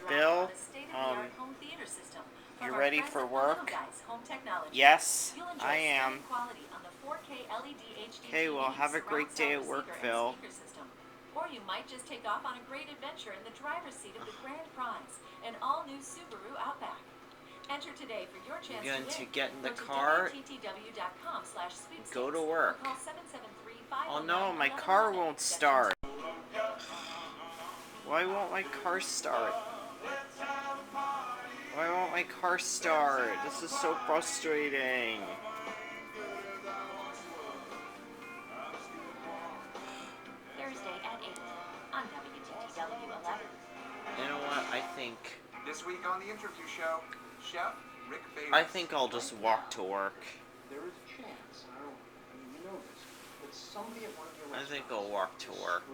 Bill, you ready for work? Yes, I am. Okay, well, have a great day at work, Phil. Or you might just take off on a great adventure in the driver's seat of the grand prize, an all-new Subaru Outback. Enter today for your chance You're going to to get in the car, go to work. Oh no, my car won't start. Why won't my car start? Why won't my car start? This is so frustrating. Thursday at 8 on WTTW 11. You know what? I think This week on the interview show, Chef Rick Bates. I think I'll just walk to work. There is a chance, you know this, but somebody at one of your I think I'll walk to work.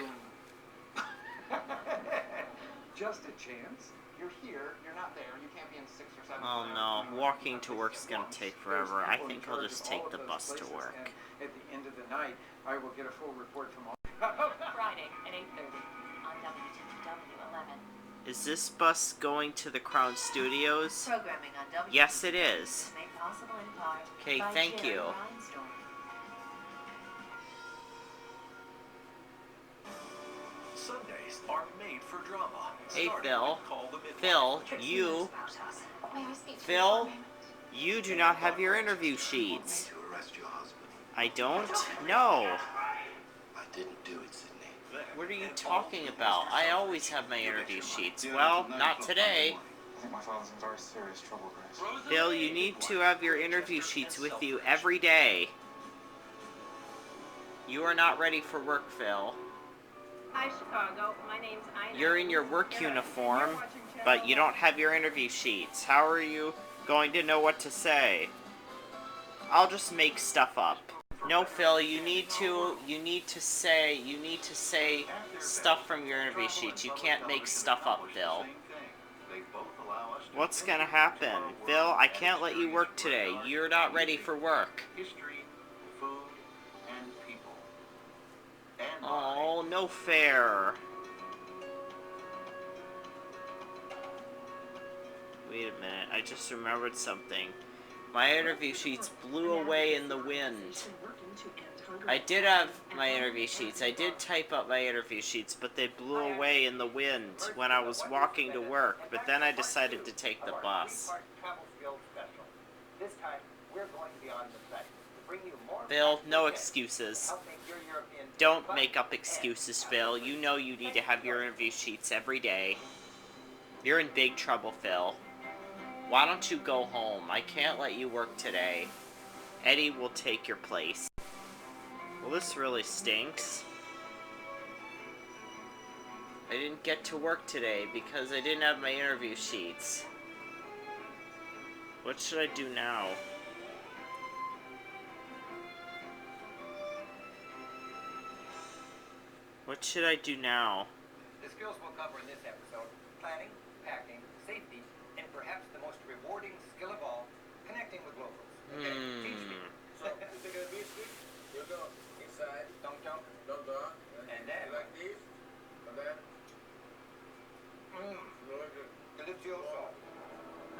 Just a chance. You're here, you're not there, you can't be in 6 or 7. Oh no, walking to work's gonna take forever. I think I'll just take the bus to work. At the end of the night, I will get a full report from all. Friday at 8:30 on WTTW 11. Is this bus going to the Crown Studios? Programming on WTTW Yes, it is. made possible in part Okay, by thank Jerry you. Rhinestone. Sundays are made for drama. Hey, Starting Phil. with Call the Midwife. Phil, you do not have your interview sheets. To arrest your husband. I don't? No. I didn't do it, Sydney. What are you talking about? I always have my interview sheets. Well, not today. I think my father's in very serious trouble, Grace. Phil, you need to have your interview sheets with you every day. You are not ready for work, Phil. Hi, Chicago. My name's Ina. You're in your work uniform, but you don't have your interview sheets. How are you going to know what to say? I'll just make stuff up. No, Phil, you need to say stuff from your interview sheets. You can't make stuff up, Phil. What's gonna happen? Phil, I can't let you work today. You're not ready for work. History, food, and people. And Oh, no fair. Wait a minute, I just remembered something. My interview sheets blew away in the wind. I did have my interview sheets. I did type up my interview sheets, but they blew away in the wind when I was walking to work. But then I decided to take the bus. This time, we're going to be on the site to bring you more. Phil, no excuses. Don't make up excuses, Phil. You know you need to have your interview sheets every day. You're in big trouble, Phil. Why don't you go home? I can't let you work today. Eddie will take your place. Well, this really stinks. I didn't get to work today because I didn't have my interview sheets. What should I do now? What should I do now? The skills we'll cover in this episode: planning, packing, safety, and perhaps the most rewarding skill of all, connecting with locals. Okay, teach me. So, you take a beach stick, you go inside, Don't jump. don't go, And then? you like this, and then, really good. Delicioso.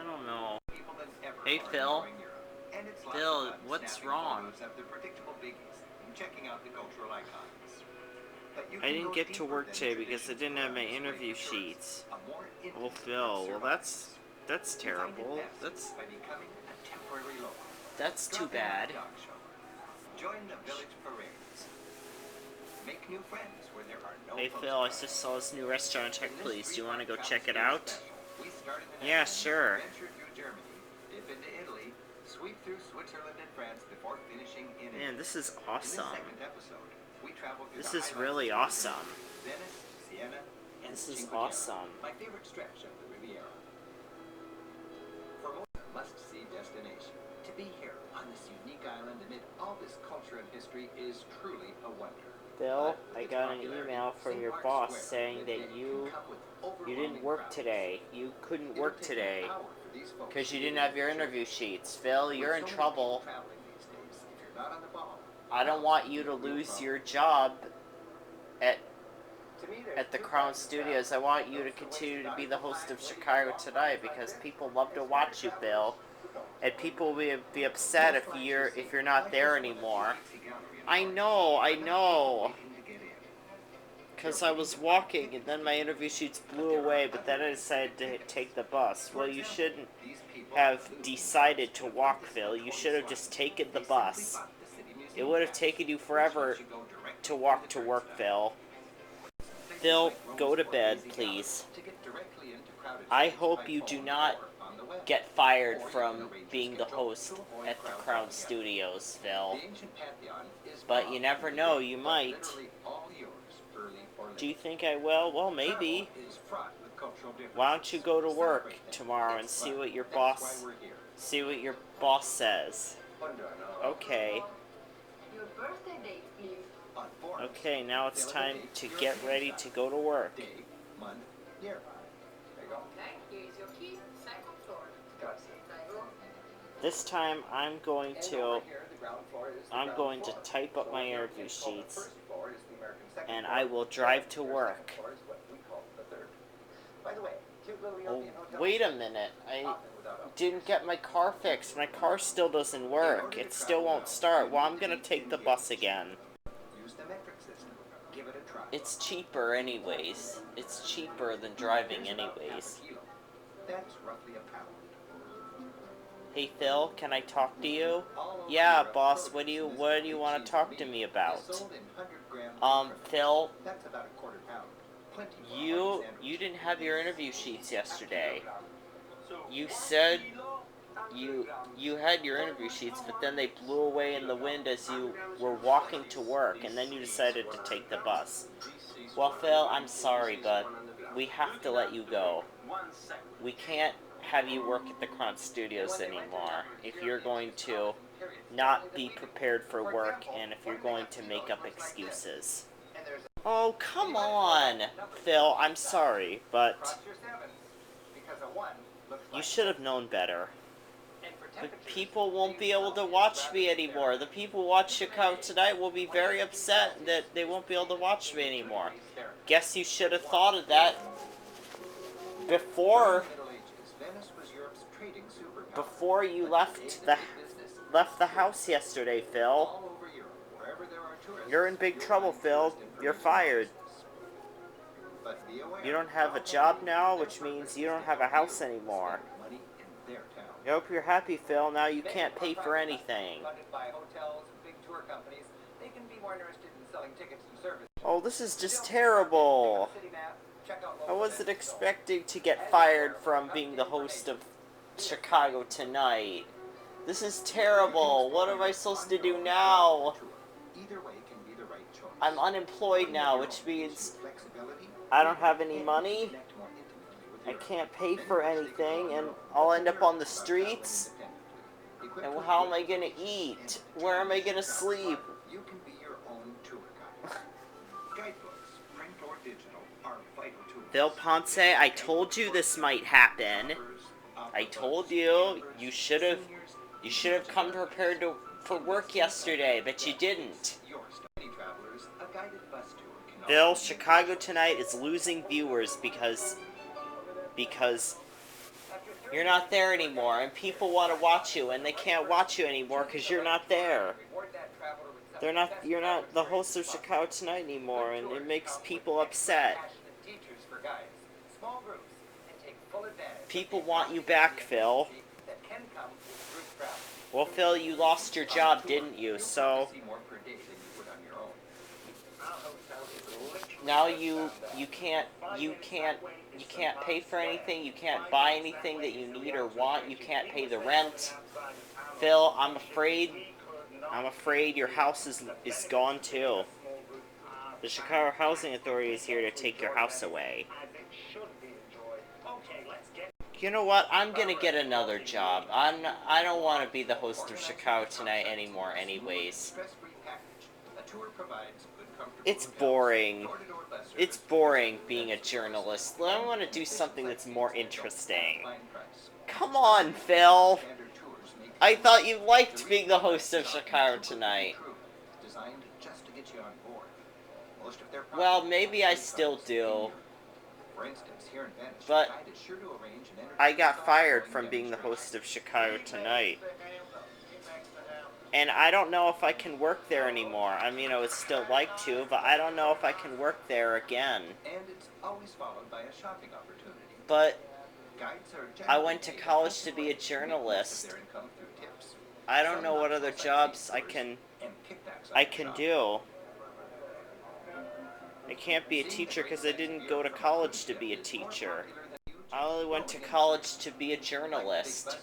I don't know. People than ever Hey, are Phil. enjoying Europe. And it's lots Phil, of fun what's snapping wrong? photos of the predictable biggies and checking out the cultural icons. But you I can didn't go get to deeper work than today because I traditions didn't have my for interview tourists. sheets. A more Well, intimate Phil, well survival. that's Find it terrible. best by becoming a temporary local. That's too Drop in at bad. the dog show. Join the village parades. Make new friends where there are no Hey Phil, I just saw this new restaurant in Tech Police. Do you want to go check it out? We start in the Yeah, Netherlands, sure. venture through Germany, dip into Italy, sweep through Switzerland and France before finishing in Man, this is In awesome. this second episode, we travel through This the is highlights really of awesome. Venice, Siena, and This is Cinque Terre, awesome. my favorite stretch of the Riviera. For most must-see destination, to be here on this unique island amid all this culture and history is truly a wonder. Phil, But I its got an popularity, email from St. your Mark's boss Square saying meant that can you come with didn't overwhelming work crowds. today. You couldn't It'll work take today an hour for these folks because to you get didn't have your into the interview sheets. Phil, With you're in so many trouble. people traveling these days, if you're not on the ball, I don't want you to real lose problem. your job at at the Crown Studios. I want you to continue to be the host of Chicago Tonight because people love to watch you, Phil. And people will be upset if you're not there anymore. I know. Because I was walking and then my interview sheets blew away, but then I decided to take the bus. Well, you shouldn't have decided to walk, Phil. You should have just taken the bus. It would have taken you forever to walk to work, Phil. Phil, go to bed, please. I hope you do not get fired from being the host at the Crown Studios, Phil. But you never know, you might. Do you think I will? Well, maybe. Why don't you go to work tomorrow and see what your boss says? Okay. Your birthday date, please. Okay, now it's time to get ready to go to work. Okay, here is your key. Second floor. This time I'm going to type up my interview sheets and I will drive to work. Oh, wait a minute. I didn't get my car fixed. My car still doesn't work. It still won't start. Well, I'm going to take the bus again. It's cheaper anyways. It's cheaper than driving anyways. Hey Phil, can I talk to you? Yeah, boss, what do you want to talk to me about? Phil, you didn't have your interview sheets yesterday. You said you had your interview sheets, but then they blew away in the wind as you were walking to work, and then you decided to take the bus. Well, Phil, I'm sorry, but we have to let you go. We can't have you work at the Crown Studios anymore if you're going to not be prepared for work and if you're going to make up excuses. Oh, come on, Phil, I'm sorry, but you should have known better. The people won't be able to watch me anymore. The people who watch Chicago Tonight will be very upset that they won't be able to watch me anymore. Guess you should have thought of that before you left the house yesterday, Phil. You're in big trouble, Phil. You're fired. You don't have a job now, which means you don't have a house anymore. I hope you're happy, Phil. Now you can't pay for anything. Oh, this is just terrible. I wasn't expecting to get fired from being the host of Chicago Tonight. This is terrible. What am I supposed to do now? I'm unemployed now, which means I don't have any money. I can't pay for anything, and I'll end up on the streets. And how am I going to eat? Where am I going to sleep? Phil Ponce, I told you this might happen. I told you you should have come prepared for work yesterday, but you didn't. Phil, Chicago Tonight is losing viewers because you're not there anymore, and people want to watch you, and they can't watch you anymore because you're not there. You're not the host of Chicago Tonight anymore, and it makes people upset. People want you back, Phil. Well, Phil, you lost your job, didn't you? So now you can't pay for anything. You can't buy anything that you need or want. You can't pay the rent. Phil, I'm afraid your house is gone too. The Chicago Housing Authority is here to take your house away. You know what? I'm gonna get another job. I don't want to be the host of Chicago Tonight anymore anyways. It's boring. It's boring being a journalist. I want to do something that's more interesting. Come on, Phil. I thought you liked being the host of Chicago Tonight. Most of their Well, maybe I still do. For instance, here in Venice, But Tide is sure to arrange an I got entertaining fired song from going being the demonstration. host of Chicago Tonight. He makes the ham. And I don't know if I can work there anymore. I mean, I would still like to, but I don't know if I can work there again. And it's always followed by a shopping opportunity. But Guides are I generally went to paid college to be a handsomely to make most of journalist. their income through tips. I don't Some know what knock other for jobs sightseeing I tours can and kickbacks on the shop. do. I can't be a teacher because I didn't go to college to be a teacher. I only went to college to be a journalist.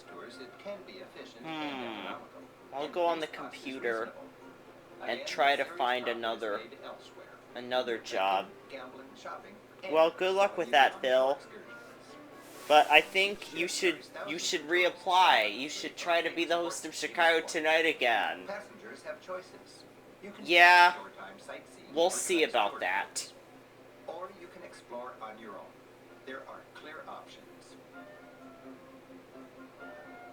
I'll go on the computer and try to find another job. Well, good luck with that, Phil. But I think you should reapply. You should try to be the host of Chicago Tonight again. Passengers have choices. You can Yeah, spend your time sightseeing we'll or see try about tour that. tours. Or you can explore on your own. There are clear options.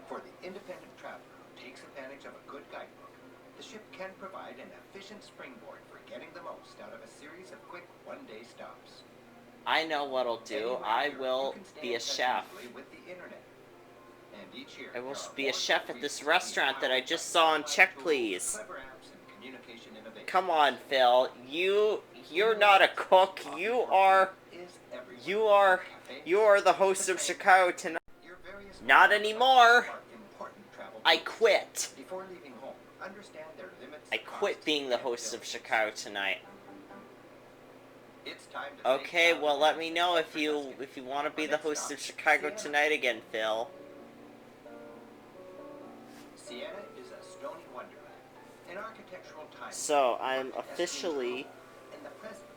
For the independent traveler who takes advantage of a good guidebook, the ship can provide an efficient springboard for getting the most out of a series of quick one-day stops. I know what I'll do. I will be a chef. With the internet. And each year, I will there are be a more chef at this reasons to restaurant that I powered just by saw on sci-fi Check tools, Please. clever apps, and communication innovation. Come on, Phil. You're not a cook. You are the host of Chicago Tonight. Not anymore. I quit. Before leaving home, understand their limits, I quit being the host of Chicago Tonight. It's time to Okay, well let me know if you want to be the host of Chicago Tonight again, Phil. Siena is a stony wonderland, an architectural time. So I'm officially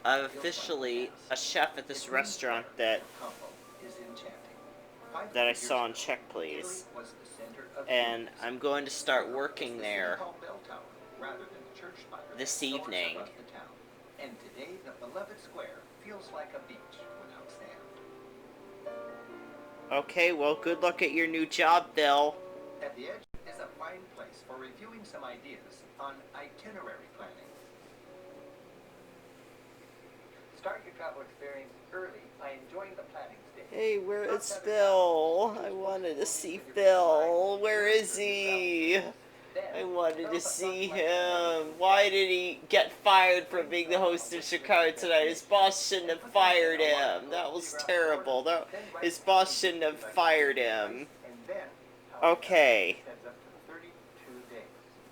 a chef at this restaurant that I saw on Check Please. And I'm going to start working there this evening. And today, the beloved square feels like a beach without sand. Okay, well, good luck at your new job, Phil. At the edge is a fine place for reviewing some ideas on itinerary planning. Start your travel experience early by enjoying the planning stage. Hey, where is Phil? I wanted to see Phil. Where is he? I wanted to see him. Why did he get fired from being the host of Chicago Tonight? His boss shouldn't have fired him. That was terrible. His boss shouldn't have fired him. Okay.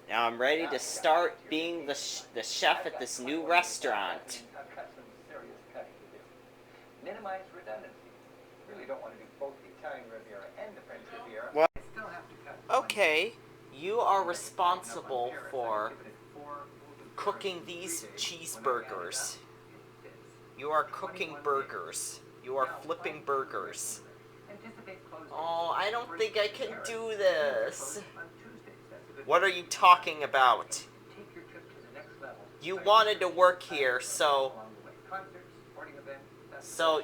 Now I'm ready to start being the chef at this new restaurant. Minimize redundancy. Really don't want to do both the Italian Riviera and the French Riviera. What? I still have to cut. Okay, you are responsible for cooking these cheeseburgers. You are cooking burgers. You are flipping burgers. Oh, I don't think I can do this. What are you talking about? You wanted to work here, so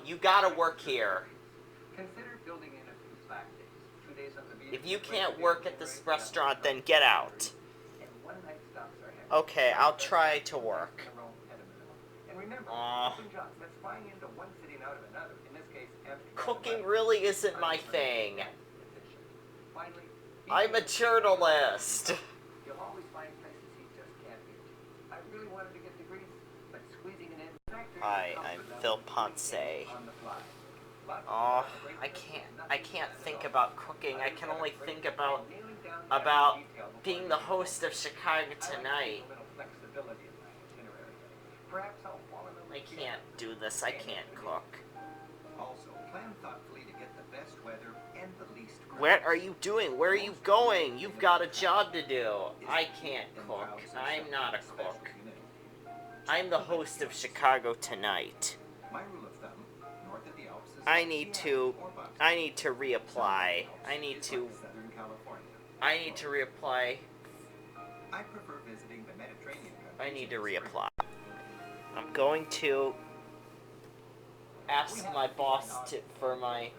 you gotta work here. If you can't work at this restaurant, then get out. Okay, I'll try to work. Cooking really isn't my thing. I'm a journalist. You'll always find places he just can't reach. I really wanted to get the grease, but squeezing it in. Hi, I'm Phil Ponce. Oh, I can't think about cooking. I can only think about being the host of Chicago Tonight. I can't do this. I can't cook. Also, plan thoughtfully to get the best weather and the least crowd. What are you doing? Where are you going? You've got a job to do. I can't cook. I'm not a cook. I'm the host of Chicago Tonight. My rule of thumb, north of the Alps is I need to reapply. I need to reapply. I prefer visiting the Mediterranean countries. I need to reapply. I'm going to ask my boss for my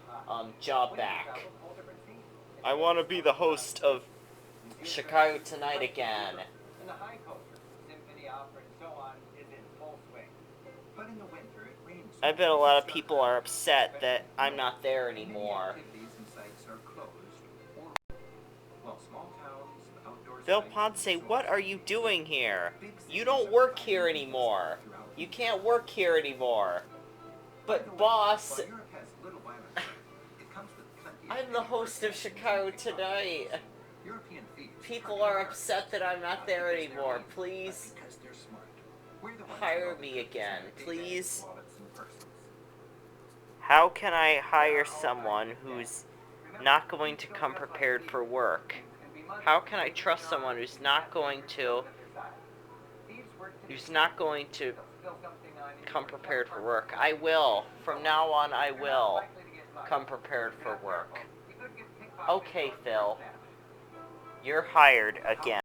job back. I want to be the host of Chicago Tonight again. And the high culture, symphony, opera, and so on, is in full swing. I bet a lot of people are upset that I'm not there anymore. Activities and sites are closed or while small towns, outdoor Bill sites, Ponce, and what are you doing here? You don't work here anymore. You can't work here anymore. But boss, while Europe has little violence, it comes with plenty of I'm the host of Chicago Tonight. European thieves People are upset that I'm not there anymore. Please because they're smart. We're the ones hire with all the me goods again, and big please. wallets and purses. How can I hire someone who's not going to come prepared for work? How can I trust someone who's not going to come prepared for work? I will. From now on, I will come prepared for work. Okay, Phil. You're hired again.